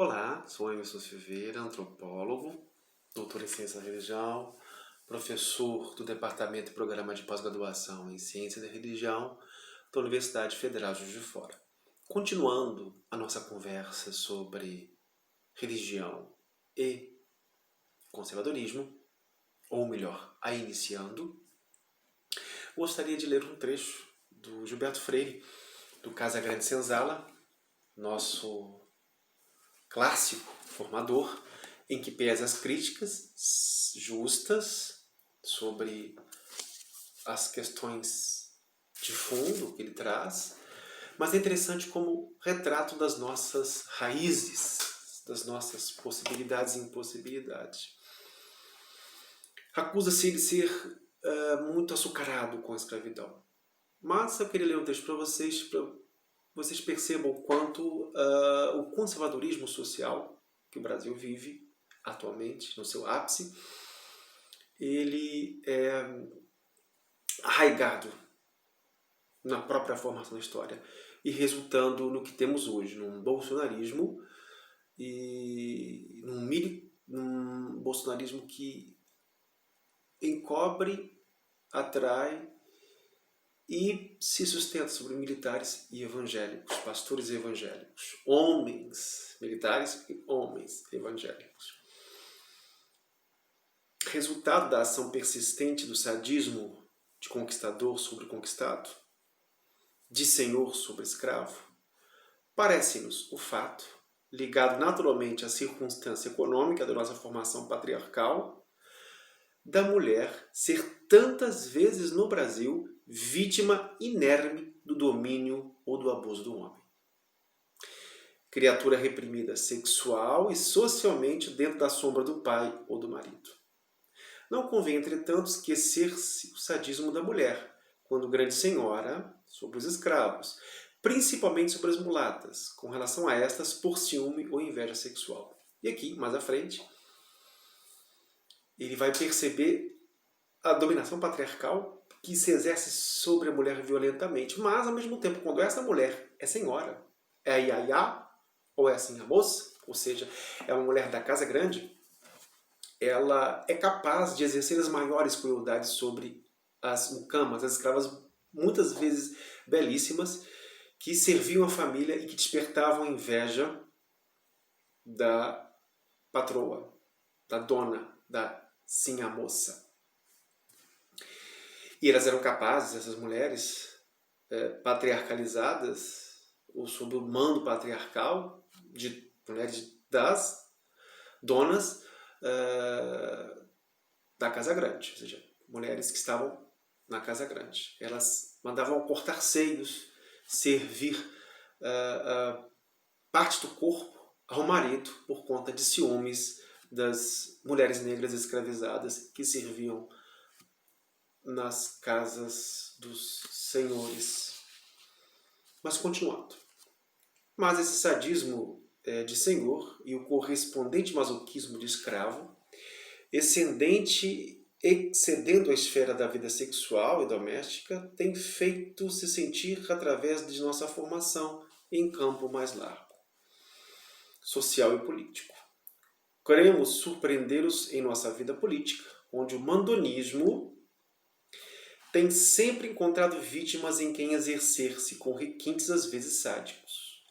Olá, sou Emerson Silveira, antropólogo, doutor em Ciência da Religião, professor do Departamento e Programa de Pós-Graduação em Ciência da Religião da Universidade Federal de Juiz de Fora. Continuando a nossa conversa sobre religião e conservadorismo, ou melhor, a iniciando, gostaria de ler um trecho do Gilberto Freire, do Casagrande Senzala, nosso clássico formador, em que pesa as críticas justas sobre as questões de fundo que ele traz, mas é interessante como retrato das nossas raízes, das nossas possibilidades e impossibilidades. Acusa-se de ser muito açucarado com a escravidão. Mas eu queria ler um texto para vocês percebam o quanto o conservadorismo social que o Brasil vive atualmente, no seu ápice, ele é arraigado na própria formação da história e resultando no que temos hoje, num bolsonarismo e num bolsonarismo que encobre, atrai e se sustenta sobre militares e evangélicos, pastores e evangélicos, homens militares e homens evangélicos. Resultado da ação persistente do sadismo de conquistador sobre conquistado, de senhor sobre escravo, parece-nos o fato, ligado naturalmente à circunstância econômica da nossa formação patriarcal, da mulher ser tantas vezes no Brasil vítima inerme do domínio ou do abuso do homem. Criatura reprimida sexual e socialmente dentro da sombra do pai ou do marido. Não convém, entretanto, esquecer-se o sadismo da mulher, quando grande senhora, sobre os escravos, principalmente sobre as mulatas, com relação a estas por ciúme ou inveja sexual. E aqui, mais à frente, ele vai perceber a dominação patriarcal que se exerce sobre a mulher violentamente. Mas, ao mesmo tempo, quando essa mulher é senhora, é a iaiá, ou é assim a moça, ou seja, é uma mulher da casa grande, ela é capaz de exercer as maiores crueldades sobre as mucamas, as escravas muitas vezes belíssimas, que serviam a família e que despertavam inveja da patroa, da dona, da sim a moça. E elas eram capazes, essas mulheres patriarcalizadas, ou sob o mando patriarcal de mulheres das donas da Casa Grande, ou seja, mulheres que estavam na Casa Grande. Elas mandavam cortar seios, servir parte do corpo ao marido por conta de ciúmes das mulheres negras escravizadas que serviam nas casas dos senhores. Mas continuando. Mas esse sadismo de senhor e o correspondente masoquismo de escravo, excedendo a esfera da vida sexual e doméstica, tem feito se sentir através de nossa formação em campo mais largo, social e político. Queremos surpreender-os em nossa vida política, onde o mandonismo tem sempre encontrado vítimas em quem exercer-se com requintes às vezes sádicos,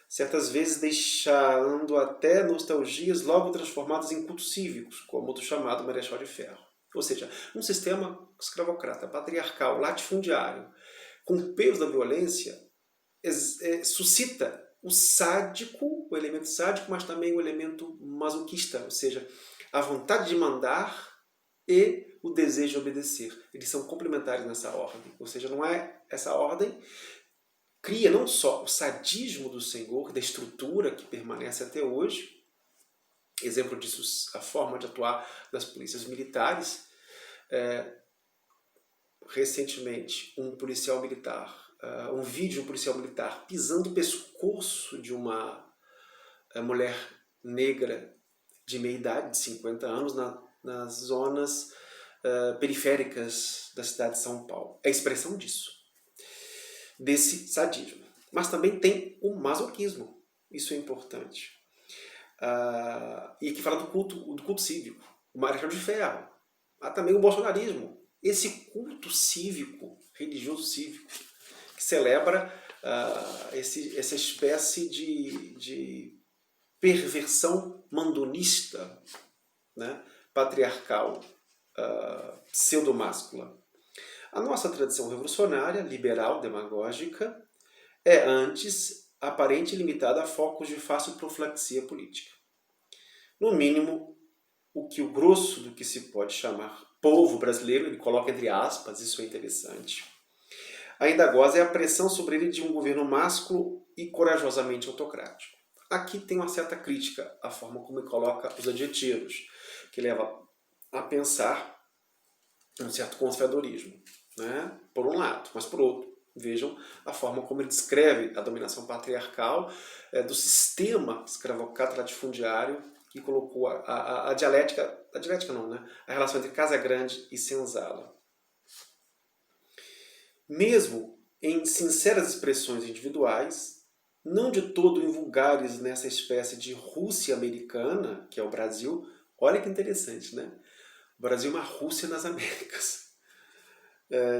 certas vezes deixando até nostalgias logo transformadas em cultos cívicos, como o do chamado Marechal de Ferro. Ou seja, um sistema escravocrata, patriarcal, latifundiário, com o peso da violência, suscita o sádico, o elemento sádico, mas também o elemento masoquista, ou seja, a vontade de mandar e o desejo de obedecer. Eles são complementares nessa ordem. Ou seja, não é essa ordem cria não só o sadismo do senhor, da estrutura que permanece até hoje, exemplo disso a forma de atuar das polícias militares. Recentemente, um policial militar, um vídeo de um policial militar pisando o pescoço de uma mulher negra de meia idade, de 50 anos, nas zonas periféricas da cidade de São Paulo. É a expressão disso, desse sadismo. Mas também tem o masoquismo. Isso é importante. e que fala do culto cívico, o Marechal de Ferro. Há também o bolsonarismo, esse culto cívico, religioso cívico, que celebra essa espécie de perversão mandonista, né, patriarcal, pseudomáscula. A nossa tradição revolucionária, liberal, demagógica, é antes aparente e limitada a focos de fácil profilaxia política. No mínimo, o grosso do que se pode chamar povo brasileiro, ele coloca entre aspas, isso é interessante, ainda goza é a pressão sobre ele de um governo másculo e corajosamente autocrático. Aqui tem uma certa crítica à forma como ele coloca os adjetivos, que leva a pensar um certo conservadorismo, né? Por um lado, mas por outro, vejam a forma como ele descreve a dominação patriarcal do sistema escravocrata latifundiário que colocou a dialética não, né? A relação entre Casa Grande e Senzala. Mesmo em sinceras expressões individuais, não de todo invulgares nessa espécie de Rússia americana, que é o Brasil, olha que interessante, né? O Brasil é uma Rússia nas Américas.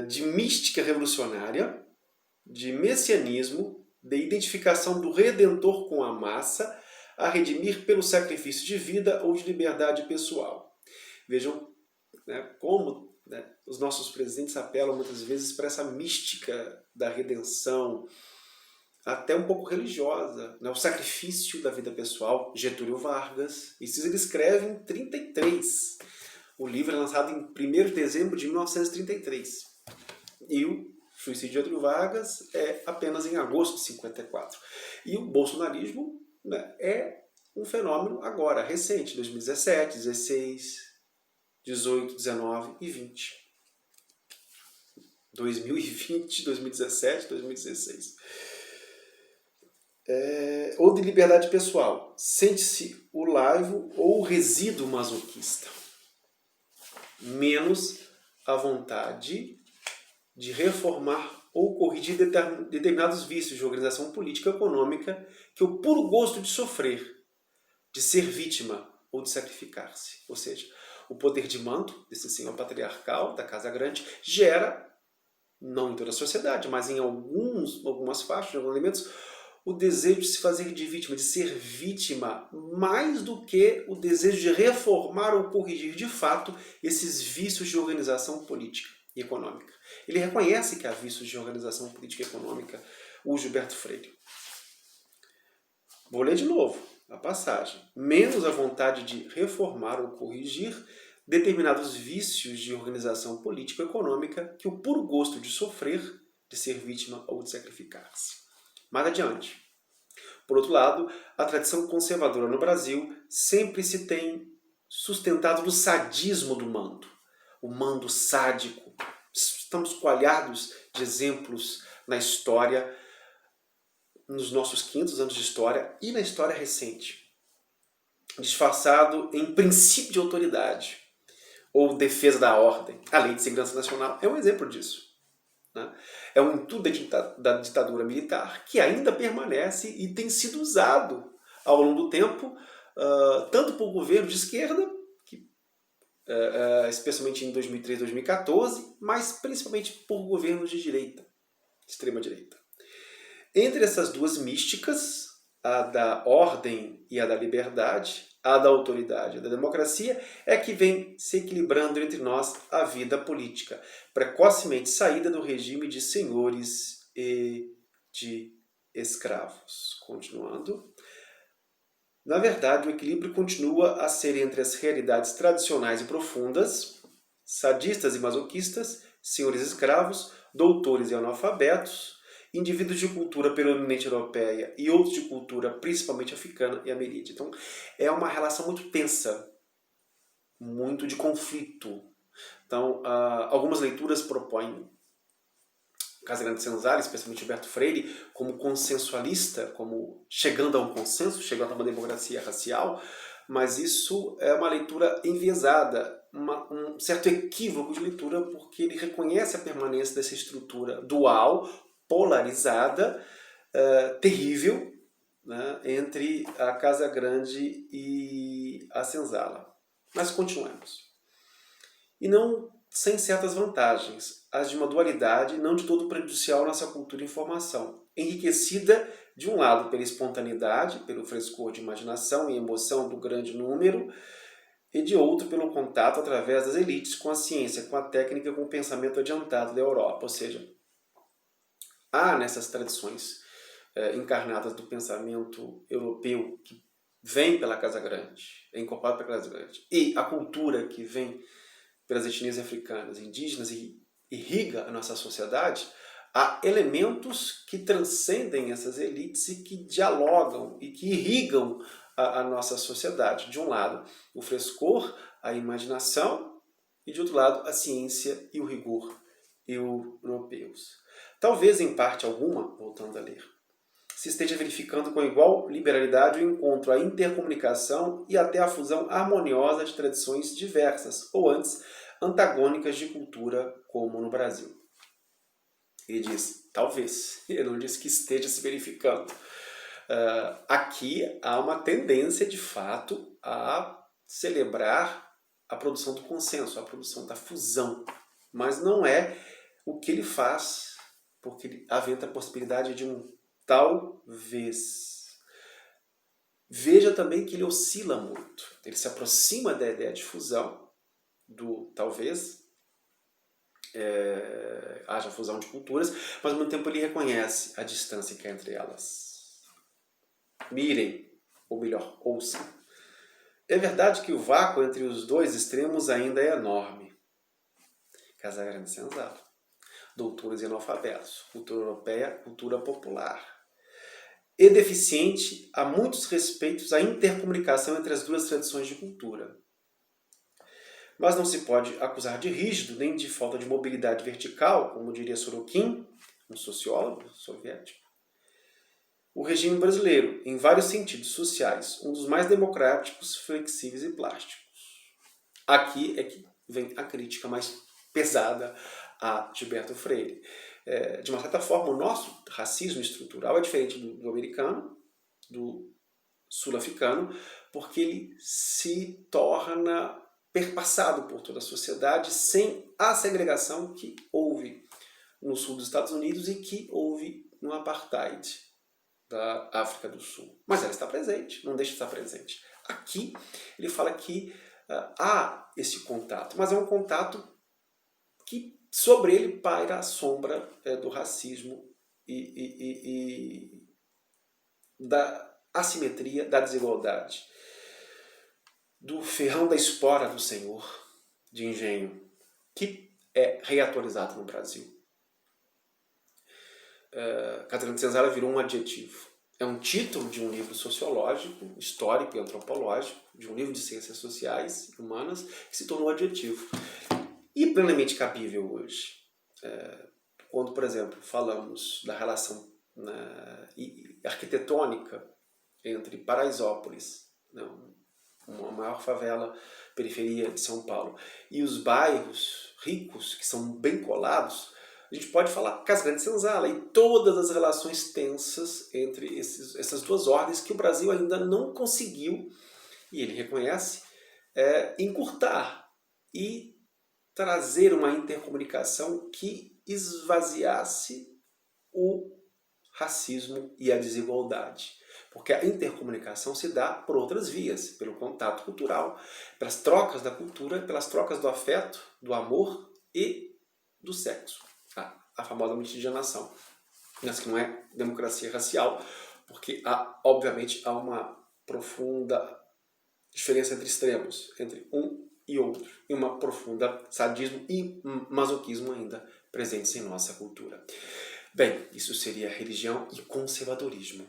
De mística revolucionária, de messianismo, de identificação do Redentor com a massa, a redimir pelo sacrifício de vida ou de liberdade pessoal. Vejam, né, como, né, os nossos presidentes apelam muitas vezes para essa mística da redenção, até um pouco religiosa, né, o sacrifício da vida pessoal. Getúlio Vargas, isso ele escreve em 1933. O livro é lançado em 1º de dezembro de 1933. E o suicídio de Getúlio Vargas é apenas em agosto de 1954. E o bolsonarismo, né, é um fenômeno agora, recente, 2017, 16, 18, 19 e 20. 2020, 2017, 2016. Ou de liberdade pessoal. Sente-se o laivo ou o resíduo masoquista. Menos a vontade de reformar ou corrigir determinados vícios de organização política e econômica que o puro gosto de sofrer, de ser vítima ou de sacrificar-se. Ou seja, o poder de mando desse senhor patriarcal da Casa Grande gera, não em toda a sociedade, mas em algumas faixas, em alguns elementos, o desejo de se fazer de vítima, de ser vítima, mais do que o desejo de reformar ou corrigir de fato esses vícios de organização política e econômica. Ele reconhece que há vícios de organização política e econômica, o Gilberto Freire. Vou ler de novo a passagem. Menos a vontade de reformar ou corrigir determinados vícios de organização política e econômica que o puro gosto de sofrer, de ser vítima ou de sacrificar-se. Mais adiante. Por outro lado, a tradição conservadora no Brasil sempre se tem sustentado no sadismo do mando. O mando sádico. Estamos coalhados de exemplos na história, nos nossos 500 anos de história e na história recente. Disfarçado em princípio de autoridade ou defesa da ordem. A Lei de Segurança Nacional é um exemplo disso. Né? É um intuito da ditadura militar que ainda permanece e tem sido usado ao longo do tempo, tanto por governos de esquerda, especialmente em 2013, 2014, mas principalmente por governos de direita, extrema-direita. Entre essas duas místicas, a da ordem e a da liberdade, a da autoridade e a da democracia, é que vem se equilibrando entre nós a vida política, precocemente saída do regime de senhores e de escravos. Continuando. Na verdade, o equilíbrio continua a ser entre as realidades tradicionais e profundas, sadistas e masoquistas, senhores escravos, doutores e analfabetos, indivíduos de cultura predominante europeia e outros de cultura principalmente africana e ameríndia. Então, é uma relação muito tensa, muito de conflito. Então, algumas leituras propõem Casa Grande Senzala, especialmente Gilberto Freire, como consensualista, como chegando a um consenso, chegando a uma democracia racial, mas isso é uma leitura enviesada, um certo equívoco de leitura, porque ele reconhece a permanência dessa estrutura dual, polarizada, terrível, né, entre a Casa Grande e a senzala. Mas continuemos. E não sem certas vantagens, as de uma dualidade não de todo prejudicial à nossa cultura e informação, enriquecida de um lado pela espontaneidade, pelo frescor de imaginação e emoção do grande número, e de outro pelo contato através das elites com a ciência, com a técnica, com o pensamento adiantado da Europa. Ou seja, há nessas tradições encarnadas do pensamento europeu que vem pela Casa Grande, é incorporado pela Casa Grande, e a cultura que vem pelas etnias africanas, indígenas e irriga a nossa sociedade, há elementos que transcendem essas elites e que dialogam e que irrigam a nossa sociedade. De um lado, o frescor, a imaginação, e de outro lado, a ciência e o rigor europeus. Talvez, em parte alguma, voltando a ler, se esteja verificando com igual liberalidade o encontro, a intercomunicação e até a fusão harmoniosa de tradições diversas, ou antes, antagônicas de cultura, como no Brasil. Ele diz, talvez, ele não diz que esteja se verificando. Aqui há uma tendência, de fato, a celebrar a produção do consenso, a produção da fusão, mas não é o que ele faz, porque ele aventa a possibilidade de um talvez. Veja também que ele oscila muito. Ele se aproxima da ideia de fusão, do talvez, haja fusão de culturas, mas ao mesmo tempo ele reconhece a distância que há entre elas. Mirem, ou melhor, ouçam. É verdade que o vácuo entre os dois extremos ainda é enorme. Casa Grande e senzala. Douturas e analfabetos. Cultura europeia, cultura popular. E deficiente a muitos respeitos a intercomunicação entre as duas tradições de cultura. Mas não se pode acusar de rígido nem de falta de mobilidade vertical, como diria Sorokin, um sociólogo soviético, o regime brasileiro, em vários sentidos sociais, um dos mais democráticos, flexíveis e plásticos. Aqui é que vem a crítica mais pesada a Gilberto Freire. De uma certa forma, o nosso racismo estrutural é diferente do americano, do sul-africano, porque ele se torna perpassado por toda a sociedade sem a segregação que houve no sul dos Estados Unidos e que houve no apartheid da África do Sul. Mas ela está presente, não deixa de estar presente. Aqui ele fala que há esse contato, mas é um contato que sobre ele paira a sombra do racismo e da assimetria, da desigualdade, do ferrão da espora do senhor de engenho, que é reatualizado no Brasil. Casa Grande e senzala virou um adjetivo. É um título de um livro sociológico, histórico e antropológico, de um livro de ciências sociais e humanas, que se tornou adjetivo. E plenamente cabível hoje. Quando, por exemplo, falamos da relação arquitetônica entre Paraisópolis, uma maior favela, periferia de São Paulo, e os bairros ricos, que são bem colados, a gente pode falar Casa Grande e senzala e todas as relações tensas entre essas duas ordens que o Brasil ainda não conseguiu, e ele reconhece, encurtar e trazer uma intercomunicação que esvaziasse o racismo e a desigualdade. Porque a intercomunicação se dá por outras vias, pelo contato cultural, pelas trocas da cultura, pelas trocas do afeto, do amor e do sexo. A famosa miscigenação. Mas que não é democracia racial, porque obviamente há uma profunda diferença entre extremos, entre um e outro, e uma profunda sadismo e masoquismo ainda presentes em nossa cultura. Bem, isso seria religião e conservadorismo.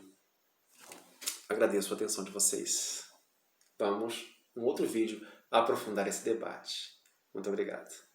Agradeço a atenção de vocês. Vamos, em outro vídeo, aprofundar esse debate. Muito obrigado.